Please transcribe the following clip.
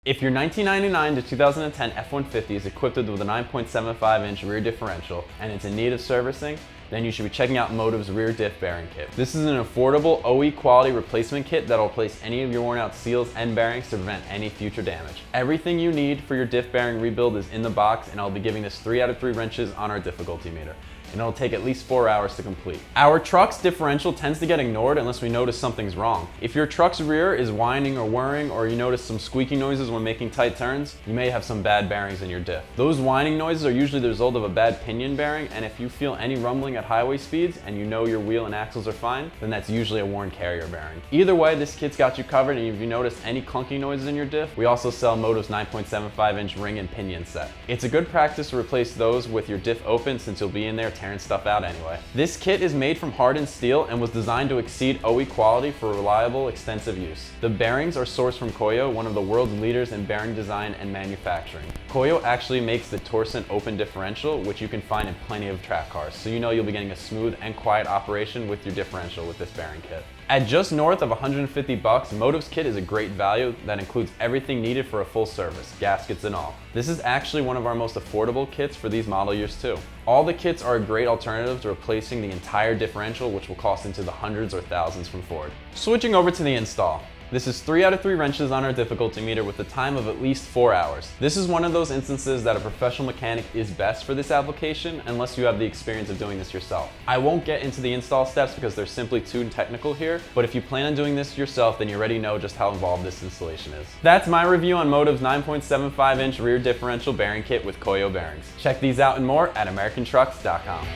If your 1999 to 2010 F150 is equipped with a 9.75-inch rear differential and it's in need of servicing, then you should be checking out Motiv's Rear Diff Bearing Kit. This is an affordable OE quality replacement kit that will replace any of your worn out seals and bearings to prevent any future damage. Everything you need for your diff bearing rebuild is in the box, and I'll be giving this 3 out of 3 wrenches on our difficulty meter, and it'll take at least 4 hours to complete. Our truck's differential tends to get ignored unless we notice something's wrong. If your truck's rear is whining or whirring, or you notice some squeaky noises when making tight turns, you may have some bad bearings in your diff. Those whining noises are usually the result of a bad pinion bearing, and if you feel any rumbling at highway speeds and you know your wheel and axles are fine, then that's usually a worn carrier bearing. Either way, this kit's got you covered, and if you notice any clunky noises in your diff, we also sell Motiv's 9.75-inch ring and pinion set. It's a good practice to replace those with your diff open, since you'll be in there tearing stuff out anyway. This kit is made from hardened steel and was designed to exceed OE quality for reliable, extensive use. The bearings are sourced from Koyo, one of the world's leaders in bearing design and manufacturing. Koyo actually makes the Torsen open differential, which you can find in plenty of track cars, so you know you'll be getting a smooth and quiet operation with your differential with this bearing kit. At just north of $150, Motiv's kit is a great value that includes everything needed for a full service, gaskets and all. This is actually one of our most affordable kits for these model years too. All the kits are a great alternative to replacing the entire differential, which will cost into the hundreds or thousands from Ford. Switching over to the install. This is 3 out of 3 wrenches on our difficulty meter with a time of at least 4 hours. This is one of those instances that a professional mechanic is best for this application unless you have the experience of doing this yourself. I won't get into the install steps because they're simply too technical here, but if you plan on doing this yourself, then you already know just how involved this installation is. That's my review on Motiv's 9.75-inch rear differential bearing kit with Koyo bearings. Check these out and more at AmericanTrucks.com.